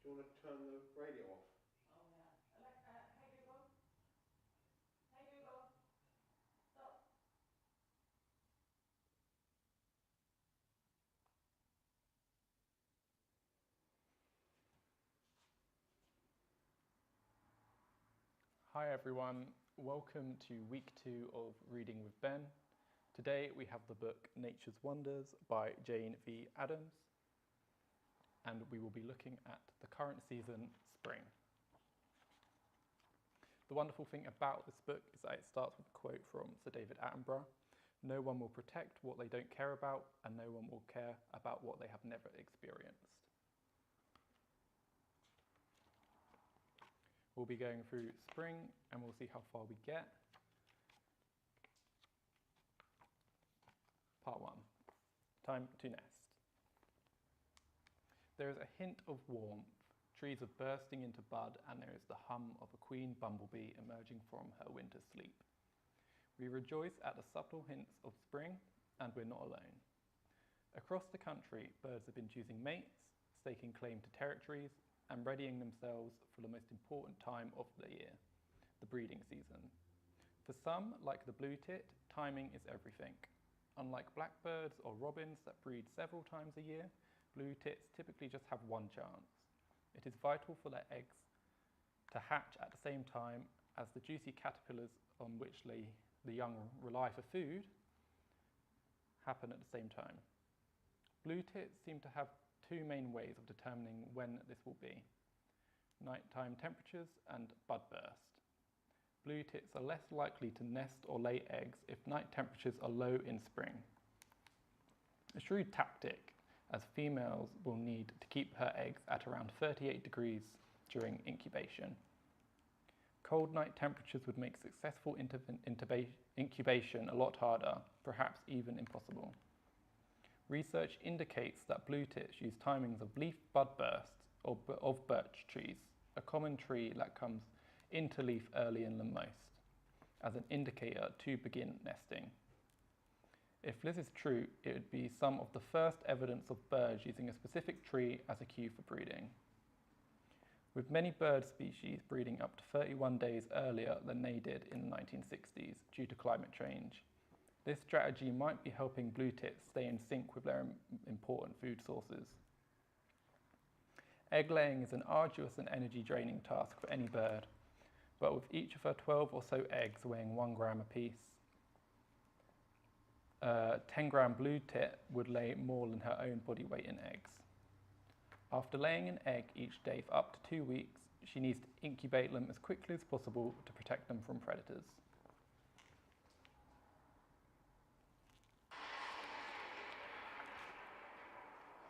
Do you want to turn the radio off? Oh yeah. Hey Google. Hey Google. Stop. Hi everyone, welcome to week 2 of Reading with Ben. Today we have the book Nature's Wonders by Jane V. Adams, and we will be looking at the current season, spring. The wonderful thing about this book is that it starts with a quote from Sir David Attenborough: "No one will protect what they don't care about, and no one will care about what they have never experienced." We'll be going through spring and we'll see how far we get. Part 1. Time to nest. There is a hint of warmth. Trees are bursting into bud, and there is the hum of a queen bumblebee emerging from her winter sleep. We rejoice at the subtle hints of spring, and we're not alone. Across the country, birds have been choosing mates, staking claim to territories, and readying themselves for the most important time of the year, the breeding season. For some, like the blue tit, timing is everything. Unlike blackbirds or robins that breed several times a year, blue tits typically just have one chance. It is vital for their eggs to hatch at the same time as the juicy caterpillars on which the young rely for food happen at the same time. Blue tits seem to have two main ways of determining when this will be: nighttime temperatures and bud burst. Blue tits are less likely to nest or lay eggs if night temperatures are low in spring. A shrewd tactic, as females will need to keep her eggs at around 38 degrees during incubation. Cold night temperatures would make successful incubation a lot harder, perhaps even impossible. Research indicates that blue tits use timings of leaf bud bursts of birch trees, a common tree that comes into leaf earlier than most, as an indicator to begin nesting. If this is true, it would be some of the first evidence of birds using a specific tree as a cue for breeding. With many bird species breeding up to 31 days earlier than they did in the 1960s due to climate change, this strategy might be helping blue tits stay in sync with their important food sources. Egg laying is an arduous and energy-draining task for any bird, but with each of her 12 or so eggs weighing 1 gram apiece, a 10-gram blue tit would lay more than her own body weight in eggs. After laying an egg each day for up to 2 weeks, she needs to incubate them as quickly as possible to protect them from predators.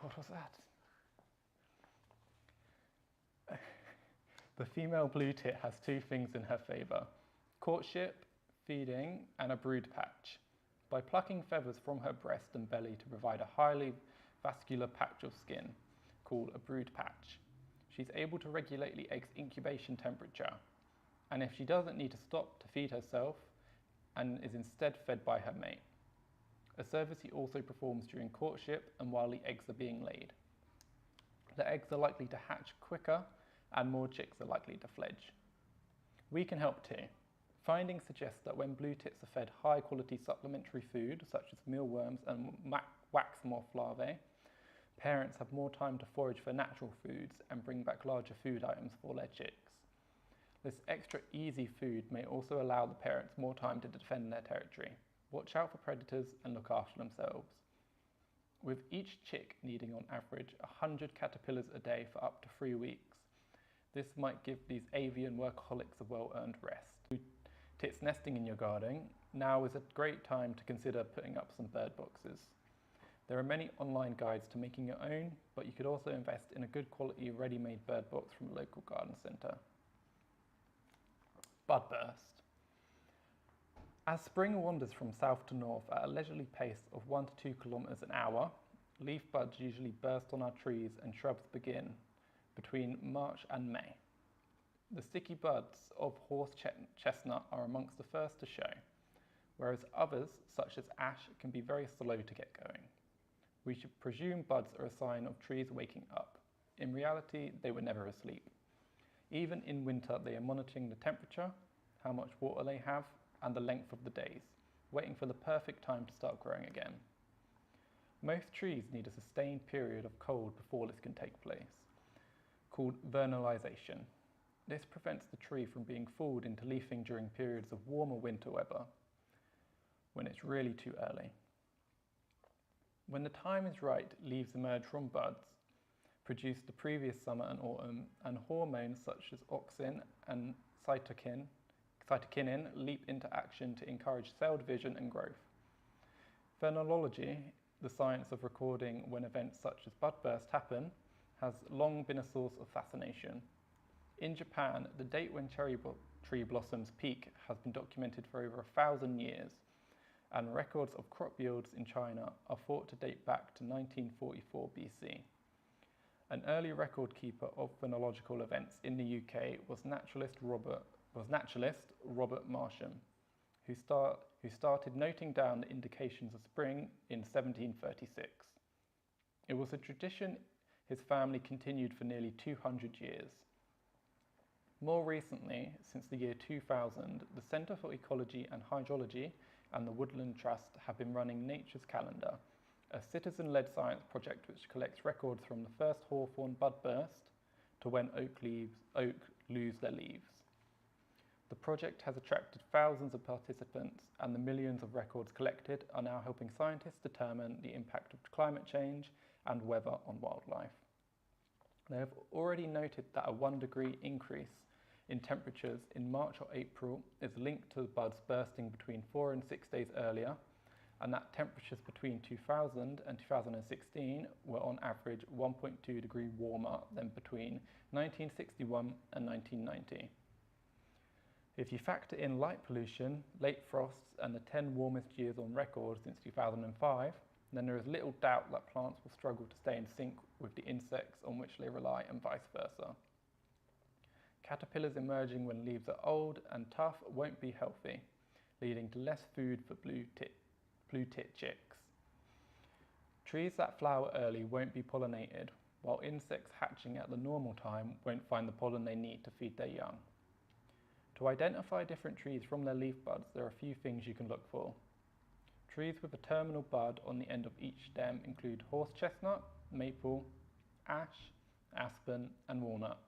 What was that? The female blue tit has 2 things in her favour: courtship, feeding, and a brood patch. By plucking feathers from her breast and belly to provide a highly vascular patch of skin, called a brood patch, she's able to regulate the egg's incubation temperature, and if she doesn't need to stop to feed herself, and is instead fed by her mate. A service he also performs during courtship and while the eggs are being laid. The eggs are likely to hatch quicker and more chicks are likely to fledge. We can help too. Findings suggest that when blue tits are fed high quality supplementary food such as mealworms and wax moth larvae, parents have more time to forage for natural foods and bring back larger food items for their chicks. This extra easy food may also allow the parents more time to defend their territory, watch out for predators and look after themselves. With each chick needing on average 100 caterpillars a day for up to 3 weeks, this might give these avian workaholics a well-earned rest. Tits nesting in your garden, now is a great time to consider putting up some bird boxes. There are many online guides to making your own, but you could also invest in a good quality ready-made bird box from a local garden centre. Bud burst. As spring wanders from south to north at a leisurely pace of 1 to 2 kilometers an hour, leaf buds usually burst on our trees and shrubs begin between March and May. The sticky buds of horse chestnut are amongst the first to show, whereas others, such as ash, can be very slow to get going. We should presume buds are a sign of trees waking up. In reality, they were never asleep. Even in winter, they are monitoring the temperature, how much water they have, and the length of the days, waiting for the perfect time to start growing again. Most trees need a sustained period of cold before this can take place, called vernalization. This prevents the tree from being fooled into leafing during periods of warmer winter weather, when it's really too early. When the time is right, leaves emerge from buds, produced the previous summer and autumn, and hormones such as auxin and cytokinin leap into action to encourage cell division and growth. Phrenology, the science of recording when events such as budburst happen, has long been a source of fascination. In Japan, the date when cherry tree blossoms peak has been documented for over 1,000 years, and records of crop yields in China are thought to date back to 1944 BC. An early record keeper of phenological events in the UK was naturalist Robert Marsham, who started noting down the indications of spring in 1736. It was a tradition his family continued for nearly 200 years. More recently, since the year 2000, the Centre for Ecology and Hydrology and the Woodland Trust have been running Nature's Calendar, a citizen-led science project which collects records from the first hawthorn budburst to when oak lose their leaves. The project has attracted thousands of participants, and the millions of records collected are now helping scientists determine the impact of climate change and weather on wildlife. They have already noted that a 1-degree increase in temperatures in March or April is linked to the buds bursting between 4 and 6 days earlier, and that temperatures between 2000 and 2016 were on average 1.2 degrees warmer than between 1961 and 1990. If you factor in light pollution, late frosts, and the 10 warmest years on record since 2005, then there is little doubt that plants will struggle to stay in sync with the insects on which they rely and vice versa. Caterpillars emerging when leaves are old and tough won't be healthy, leading to less food for blue tit chicks. Trees that flower early won't be pollinated, while insects hatching at the normal time won't find the pollen they need to feed their young. To identify different trees from their leaf buds, there are a few things you can look for. Trees with a terminal bud on the end of each stem include horse chestnut, maple, ash, aspen, and walnut.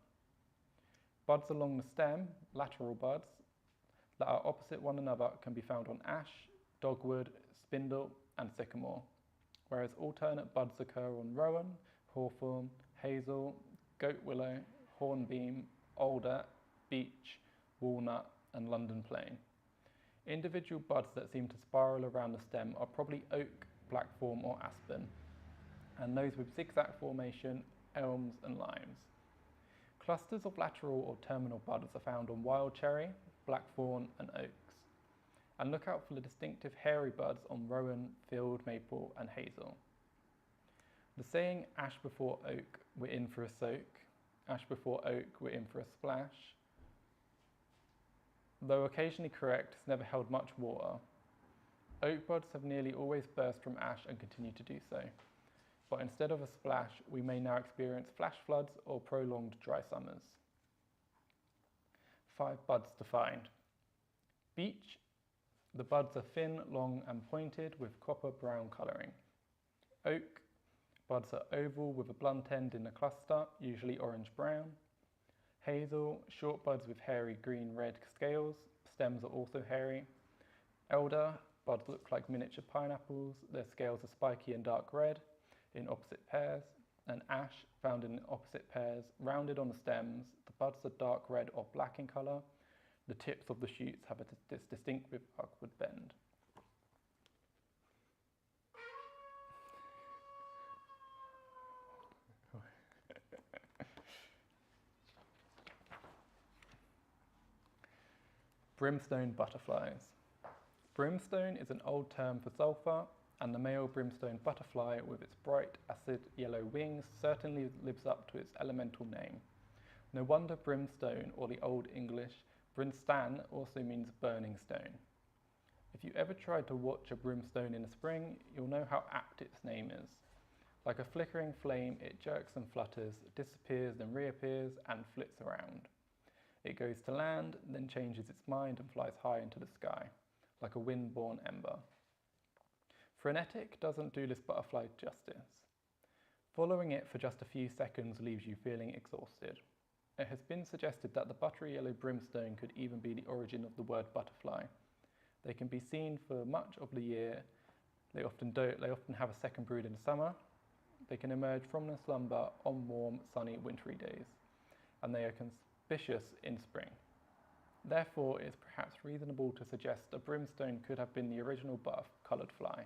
Buds along the stem, lateral buds, that are opposite one another can be found on ash, dogwood, spindle, and sycamore, whereas alternate buds occur on rowan, hawthorn, hazel, goat willow, hornbeam, alder, beech, walnut, and London plane. Individual buds that seem to spiral around the stem are probably oak, blackthorn, or aspen, and those with zigzag formation, elms and limes. Clusters of lateral or terminal buds are found on wild cherry, blackthorn, and oaks. And look out for the distinctive hairy buds on rowan, field maple, and hazel. The saying, ash before oak, we're in for a soak, ash before oak, we're in for a splash, though occasionally correct, has never held much water. Oak buds have nearly always burst from ash and continue to do so. But instead of a splash, we may now experience flash floods or prolonged dry summers. 5 buds to find. Beech. The buds are thin, long and pointed with copper brown colouring. Oak. Buds are oval with a blunt end in a cluster, usually orange-brown. Hazel. Short buds with hairy green-red scales. Stems are also hairy. Elder. Buds look like miniature pineapples. Their scales are spiky and dark red in opposite pairs. And ash, found in opposite pairs, rounded on the stems. The buds are dark red or black in colour. The tips of the shoots have a distinctive upward bend. Brimstone butterflies. Brimstone is an old term for sulphur, and the male brimstone butterfly with its bright acid yellow wings certainly lives up to its elemental name. No wonder brimstone, or the Old English brimstan, also means burning stone. If you ever tried to watch a brimstone in the spring, you'll know how apt its name is. Like a flickering flame, it jerks and flutters, disappears, then reappears, and flits around. It goes to land, then changes its mind and flies high into the sky, like a wind-borne ember. Frenetic doesn't do this butterfly justice. Following it for just a few seconds leaves you feeling exhausted. It has been suggested that the buttery yellow brimstone could even be the origin of the word butterfly. They can be seen for much of the year. They often have a second brood in summer. They can emerge from their slumber on warm, sunny, wintry days, and they are conspicuous in spring. Therefore, it is perhaps reasonable to suggest a brimstone could have been the original buff-coloured fly.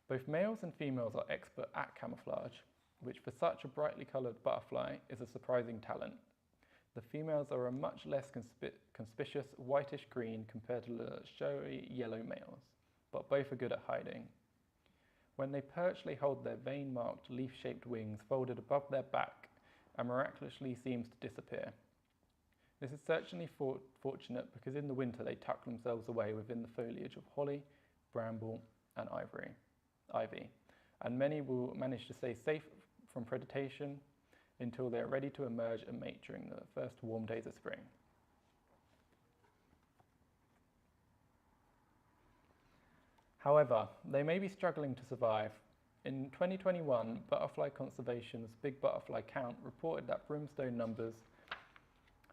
Both males and females are expert at camouflage, which for such a brightly coloured butterfly is a surprising talent. The females are a much less conspicuous whitish green compared to the showy yellow males, but both are good at hiding. When they perch, they hold their vein-marked leaf-shaped wings folded above their back and miraculously seems to disappear. This is certainly fortunate because in the winter they tuck themselves away within the foliage of holly, bramble and ivy, and many will manage to stay safe from predation until they are ready to emerge and mate during the first warm days of spring. However, they may be struggling to survive. In 2021, Butterfly Conservation's Big Butterfly Count reported that brimstone numbers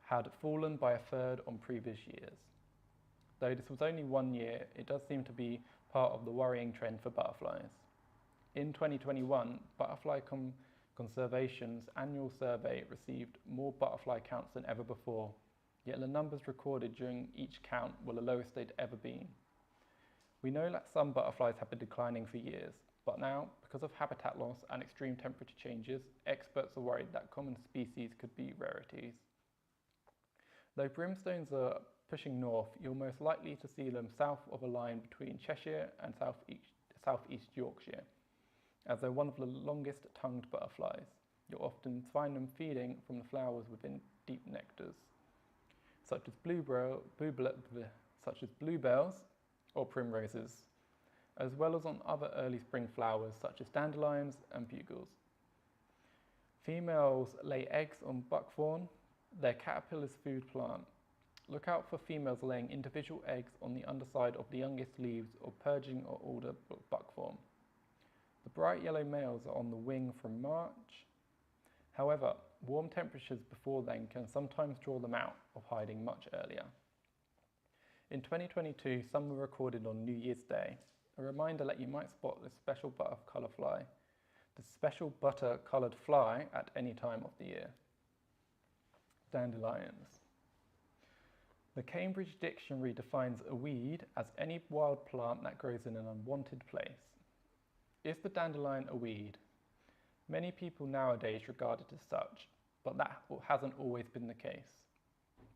had fallen by a third on previous years. Though this was only 1 year, it does seem to be part of the worrying trend for butterflies. In 2021, Butterfly Conservation's annual survey received more butterfly counts than ever before, yet the numbers recorded during each count were the lowest they'd ever been. We know that some butterflies have been declining for years, but now, because of habitat loss and extreme temperature changes, experts are worried that common species could be rarities. Though brimstones are pushing north, you're most likely to see them south of a line between Cheshire and southeast Yorkshire, as they're one of the longest tongued butterflies. You'll often find them feeding from the flowers within deep nectars, such as bluebells or primroses, as well as on other early spring flowers such as dandelions and bugles. Females lay eggs on buckthorn, their caterpillar's food plant. Look out for females laying individual eggs on the underside of the youngest leaves or purging or alder buckthorn. The bright yellow males are on the wing from March. However, warm temperatures before then can sometimes draw them out of hiding much earlier. In 2022, some were recorded on New Year's Day, a reminder that you might spot the special butter-coloured fly at any time of the year. Dandelions. The Cambridge Dictionary defines a weed as any wild plant that grows in an unwanted place. Is the dandelion a weed? Many people nowadays regard it as such, but that hasn't always been the case.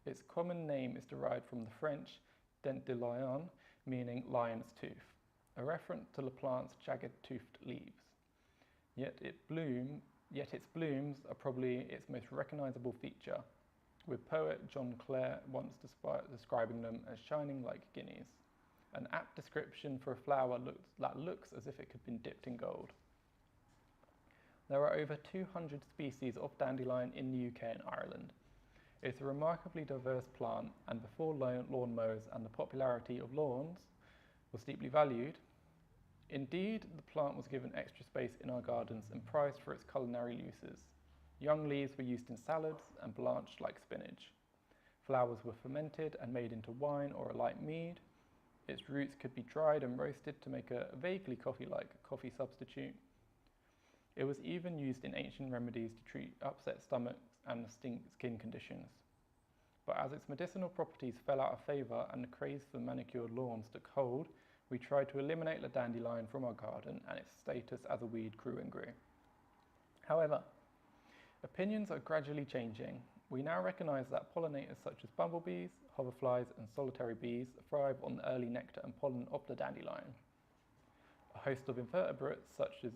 Its common name is derived from the French dent de lion, meaning lion's tooth, a reference to the plant's jagged toothed leaves. Yet its blooms are probably its most recognizable feature, with poet John Clare once describing them as shining like guineas, an apt description for a flower that looks as if it could have been dipped in gold. There are over 200 species of dandelion in the UK and Ireland. It's a remarkably diverse plant, and before lawn mowers and the popularity of lawns was deeply valued, indeed the plant was given extra space in our gardens and prized for its culinary uses. Young leaves were used in salads and blanched like spinach. Flowers were fermented and made into wine or a light mead. Its roots could be dried and roasted to make a vaguely coffee-like coffee substitute. It was even used in ancient remedies to treat upset stomachs and skin conditions. But as its medicinal properties fell out of favour and the craze for manicured lawns took hold, we tried to eliminate the dandelion from our garden, and its status as a weed grew and grew. However, opinions are gradually changing. We now recognise that pollinators such as bumblebees, hoverflies and solitary bees thrive on the early nectar and pollen of the dandelion. A host of invertebrates such as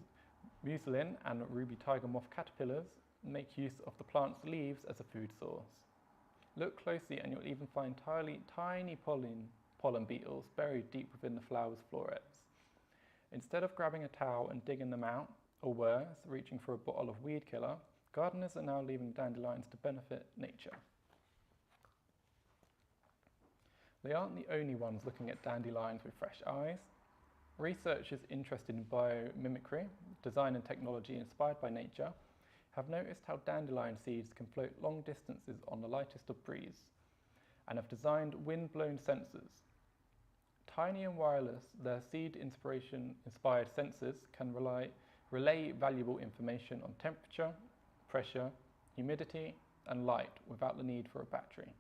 muslin and ruby tiger moth caterpillars make use of the plant's leaves as a food source. Look closely and you'll even find tiny pollen beetles buried deep within the flower's florets. Instead of grabbing a towel and digging them out, Or worse, reaching for a bottle of weed killer, gardeners are now leaving dandelions to benefit nature. They aren't the only ones looking at dandelions with fresh eyes. Researchers interested in biomimicry, design and technology inspired by nature, have noticed how dandelion seeds can float long distances on the lightest of breeze, and have designed wind-blown sensors. Tiny and wireless, their seed-inspired sensors can relay valuable information on temperature, pressure, humidity, and light without the need for a battery.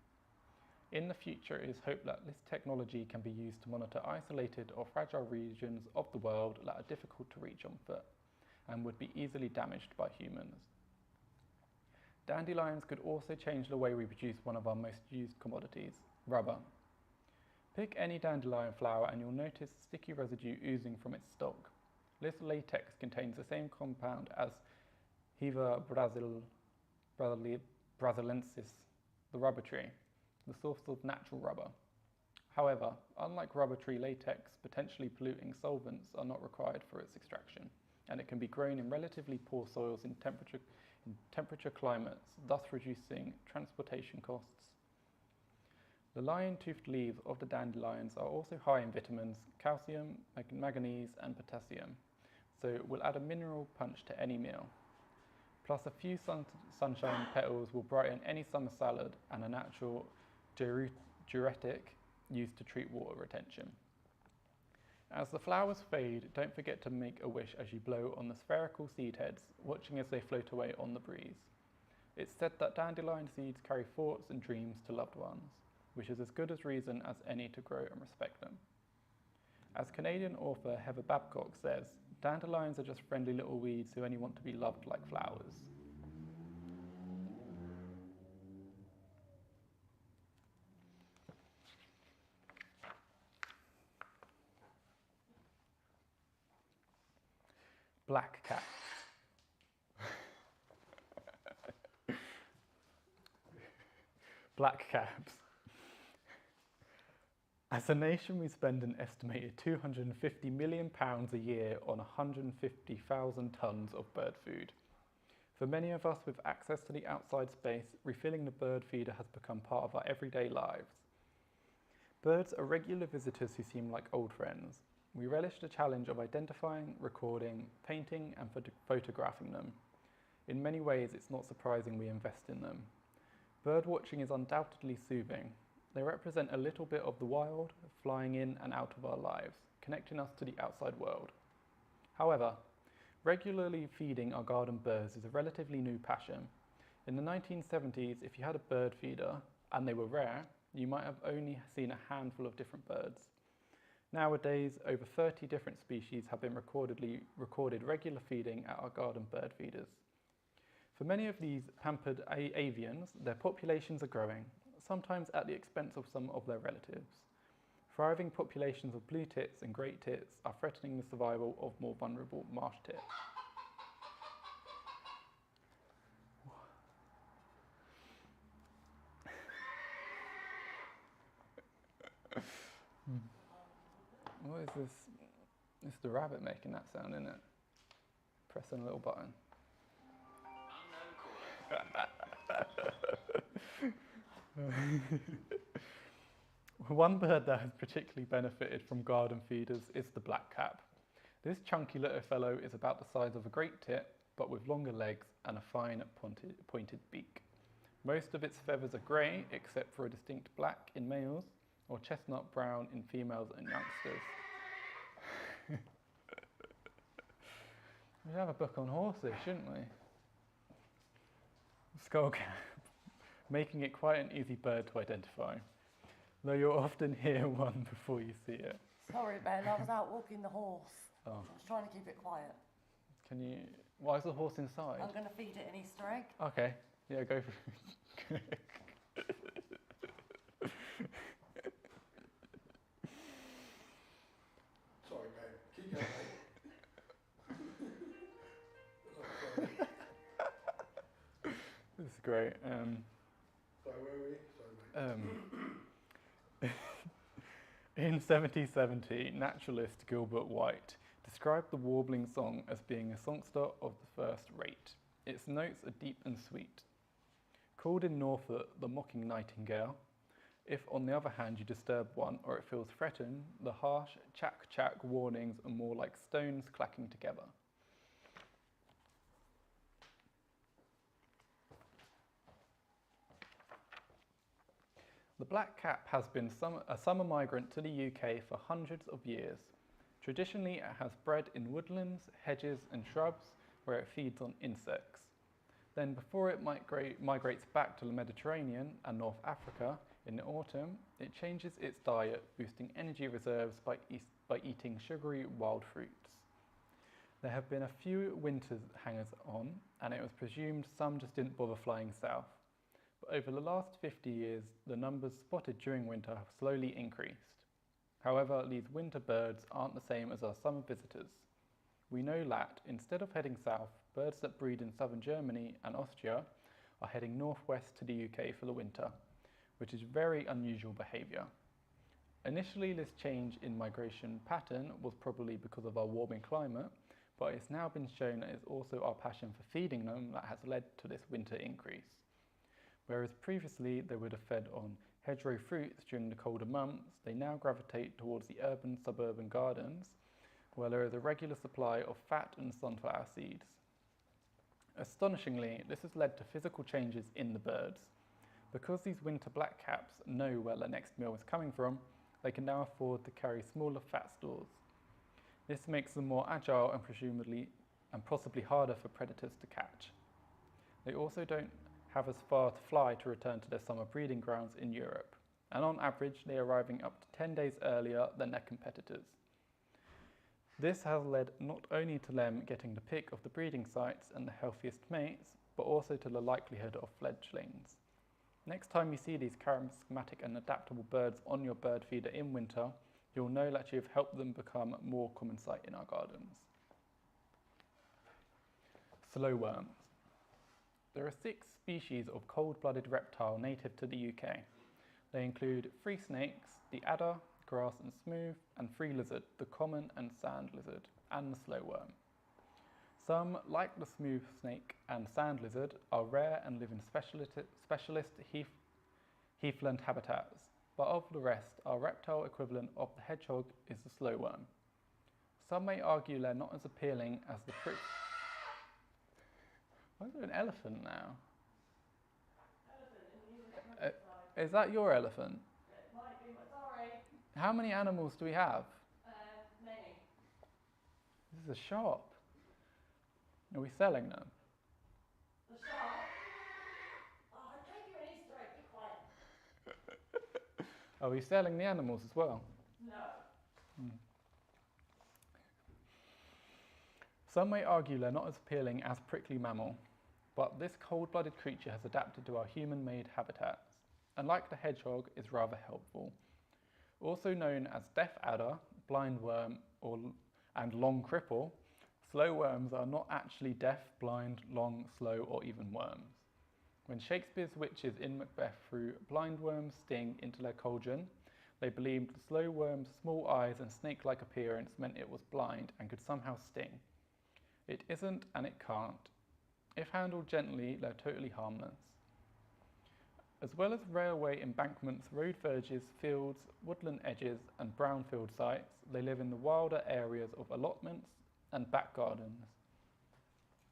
In the future, it is hoped that this technology can be used to monitor isolated or fragile regions of the world that are difficult to reach on foot and would be easily damaged by humans. Dandelions could also change the way we produce one of our most used commodities, rubber. Pick any dandelion flower and you'll notice sticky residue oozing from its stalk. This latex contains the same compound as Hevea braziliensis, the rubber tree, the source of natural rubber. However, unlike rubber tree latex, potentially polluting solvents are not required for its extraction, and it can be grown in relatively poor soils in temperature climates, thus reducing transportation costs. The lion-toothed leaves of the dandelions are also high in vitamins, calcium, manganese and potassium, so it will add a mineral punch to any meal. Plus a few sunshine petals will brighten any summer salad, and a natural diuretic used to treat water retention. As the flowers fade, don't forget to make a wish as you blow on the spherical seed heads, watching as they float away on the breeze. It's said that dandelion seeds carry thoughts and dreams to loved ones, which is as good a reason as any to grow and respect them. As Canadian author Heather Babcock says, dandelions are just friendly little weeds who only want to be loved like flowers. Black cat. Black caps. As a nation, we spend an estimated £250 million a year on 150,000 tonnes of bird food. For many of us with access to the outside space, refilling the bird feeder has become part of our everyday lives. Birds are regular visitors who seem like old friends. We relish the challenge of identifying, recording, painting and photographing them. In many ways, it's not surprising we invest in them. Bird watching is undoubtedly soothing. They represent a little bit of the wild, flying in and out of our lives, connecting us to the outside world. However, regularly feeding our garden birds is a relatively new passion. In the 1970s, if you had a bird feeder, and they were rare, you might have only seen a handful of different birds. Nowadays, over 30 different species have been recorded regular feeding at our garden bird feeders. For many of these pampered avians, their populations are growing, sometimes at the expense of some of their relatives. Thriving populations of blue tits and great tits are threatening the survival of more vulnerable marsh tits. What is this? It's the rabbit making that sound, isn't it? Pressing a little button. One bird that has particularly benefited from garden feeders is the blackcap. This chunky little fellow is about the size of a great tit, but with longer legs and a fine pointed beak. Most of its feathers are grey, except for a distinct black in males, or chestnut brown in females and youngsters. We should have a book on horses, shouldn't we? Skullcap, making it quite an easy bird to identify, though you'll often hear one before you see it. Sorry, Ben, I was out walking the horse. Oh. I was trying to keep it quiet. Can you... Why is the horse inside? I'm going to feed it an Easter egg. Okay, yeah, go for it. Sorry, babe. Keep going, mate. This is great. Sorry, where were we? Sorry, mate. In 1770, naturalist Gilbert White described the warbling song as being a songster of the first rate. Its notes are deep and sweet. Called in Norfolk the mocking nightingale, if on the other hand you disturb one or it feels threatened, the harsh chack-chack warnings are more like stones clacking together. The black cap has been a summer migrant to the UK for hundreds of years. Traditionally, it has bred in woodlands, hedges and shrubs where it feeds on insects. Then before it migrates back to the Mediterranean and North Africa in the autumn, it changes its diet, boosting energy reserves by eating sugary wild fruits. There have been a few winter hangers on, and it was presumed some just didn't bother flying south. But over the last 50 years, the numbers spotted during winter have slowly increased. However, these winter birds aren't the same as our summer visitors. We know that, instead of heading south, birds that breed in southern Germany and Austria are heading northwest to the UK for the winter, which is very unusual behaviour. Initially, this change in migration pattern was probably because of our warming climate, but it's now been shown that it's also our passion for feeding them that has led to this winter increase. Whereas previously they would have fed on hedgerow fruits during the colder months, they now gravitate towards the urban suburban gardens, where there is a regular supply of fat and sunflower seeds. Astonishingly, this has led to physical changes in the birds. Because these winter blackcaps know where their next meal is coming from, they can now afford to carry smaller fat stores. This makes them more agile and possibly harder for predators to catch. They also don't have as far to fly to return to their summer breeding grounds in Europe, and on average they are arriving up to 10 days earlier than their competitors. This has led not only to them getting the pick of the breeding sites and the healthiest mates, but also to the likelihood of fledglings. Next time you see these charismatic and adaptable birds on your bird feeder in winter, you'll know that you've helped them become a more common sight in our gardens. Slow worms. There are 6 species of cold-blooded reptile native to the UK. They include free snakes, the adder, grass and smooth, and free lizard, the common and sand lizard, and the slow worm. Some, like the smooth snake and sand lizard, are rare and live in specialist heathland habitats, but of the rest, our reptile equivalent of the hedgehog is the slow worm. Some may argue they're not as appealing as the Why is there an elephant now? Is that your elephant? It might be, but sorry. How many animals do we have? Many. This is a shop. Are we selling them? The shop. Oh, I gave you an Easter egg, be quiet. Are we selling the animals as well? No. Some may argue they're not as appealing as prickly mammal, but this cold-blooded creature has adapted to our human-made habitats, and like the hedgehog, is rather helpful. Also known as deaf adder, blind worm, and long cripple, slow worms are not actually deaf, blind, long, slow, or even worms. When Shakespeare's witches in Macbeth threw blind worms' sting into their cauldron, they believed the slow worm's small eyes and snake-like appearance meant it was blind and could somehow sting. It isn't and it can't. If handled gently, they're totally harmless. As well as railway embankments, road verges, fields, woodland edges and brownfield sites, they live in the wilder areas of allotments and back gardens.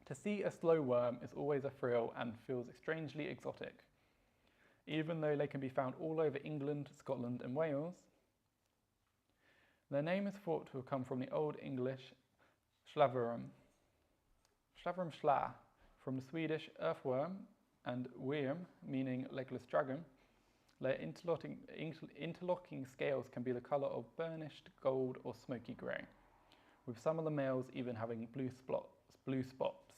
To see a slow worm is always a thrill and feels strangely exotic. Even though they can be found all over England, Scotland and Wales, their name is thought to have come from the Old English Slaverum schla, from the Swedish earthworm, and worm, meaning legless dragon. Their interlocking scales can be the colour of burnished gold or smoky grey, with some of the males even having blue spots.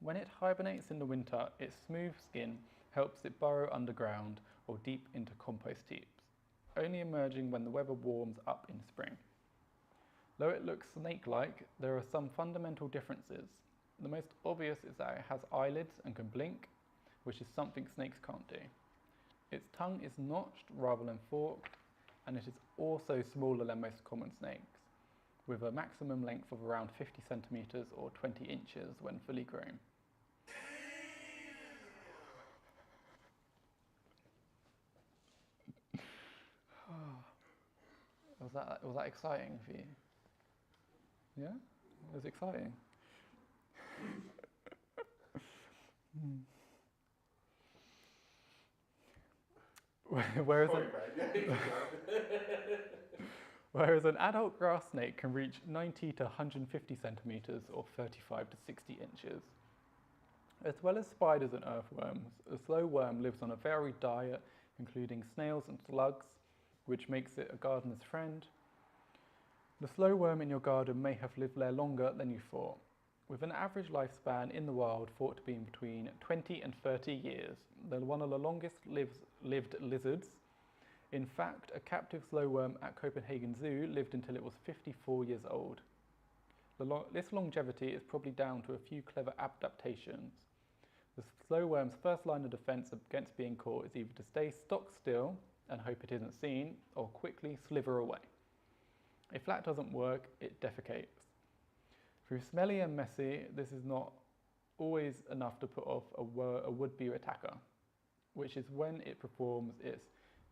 When it hibernates in the winter, its smooth skin helps it burrow underground or deep into compost heaps, only emerging when the weather warms up in spring. Though it looks snake-like, there are some fundamental differences. The most obvious is that it has eyelids and can blink, which is something snakes can't do. Its tongue is notched rather than forked, and it is also smaller than most common snakes, with a maximum length of around 50 centimetres or 20 inches when fully grown. Was that exciting for you? Yeah? It was exciting. Whereas, Sorry, babe. whereas an adult grass snake can reach 90 to 150 centimetres or 35 to 60 inches. As well as spiders and earthworms, a slow worm lives on a varied diet, including snails and slugs, which makes it a gardener's friend. The slow worm in your garden may have lived there longer than you thought, with an average lifespan in the wild thought to be between 20 and 30 years. They're one of the longest lived lizards. In fact, a captive slow worm at Copenhagen Zoo lived until it was 54 years old. This longevity is probably down to a few clever adaptations. The slow worm's first line of defense against being caught is either to stay stock still and hope it isn't seen, or quickly slither away. If that doesn't work, it defecates. Through smelly and messy, this is not always enough to put off a would-be attacker, which is when it performs its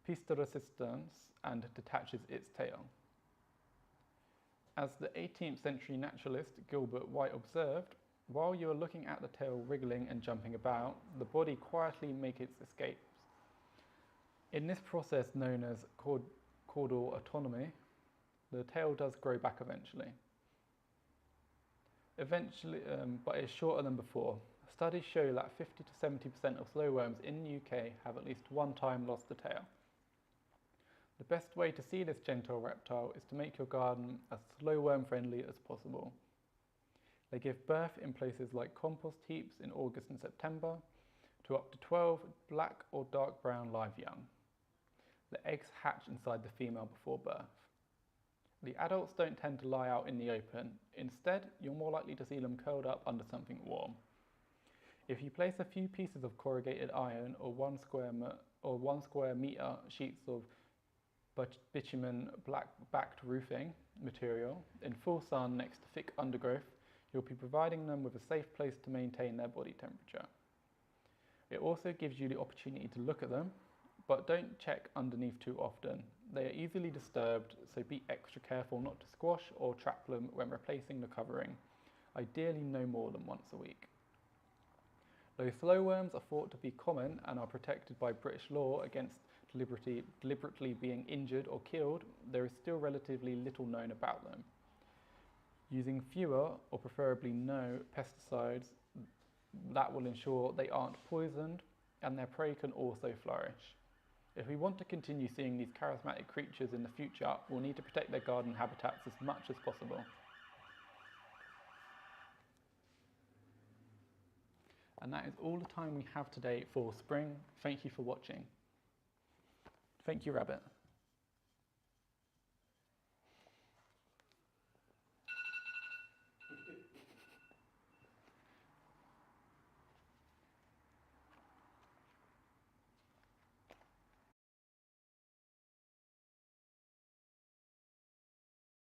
piece de resistance and detaches its tail. As the 18th century naturalist Gilbert White observed, while you are looking at the tail wriggling and jumping about, the body quietly makes its escapes. In this process known as caudal autonomy, the tail does grow back eventually, but it's shorter than before. Studies show that 50 to 70% of slow worms in the UK have at least one time lost the tail. The best way to see this gentle reptile is to make your garden as slow worm friendly as possible. They give birth in places like compost heaps in August and September to up to 12 black or dark brown live young. The eggs hatch inside the female before birth. The adults don't tend to lie out in the open. Instead, you're more likely to see them curled up under something warm. If you place a few pieces of corrugated iron or 1 square meter sheets of bitumen black-backed roofing material in full sun next to thick undergrowth, you'll be providing them with a safe place to maintain their body temperature. It also gives you the opportunity to look at them, but don't check underneath too often. They are easily disturbed, so be extra careful not to squash or trap them when replacing the covering, ideally no more than once a week. Though slow worms are thought to be common and are protected by British law against deliberately being injured or killed, there is still relatively little known about them. Using fewer, or preferably no, pesticides that will ensure they aren't poisoned and their prey can also flourish. If we want to continue seeing these charismatic creatures in the future, we'll need to protect their garden habitats as much as possible. And that is all the time we have today for spring. Thank you for watching. Thank you, Rabbit.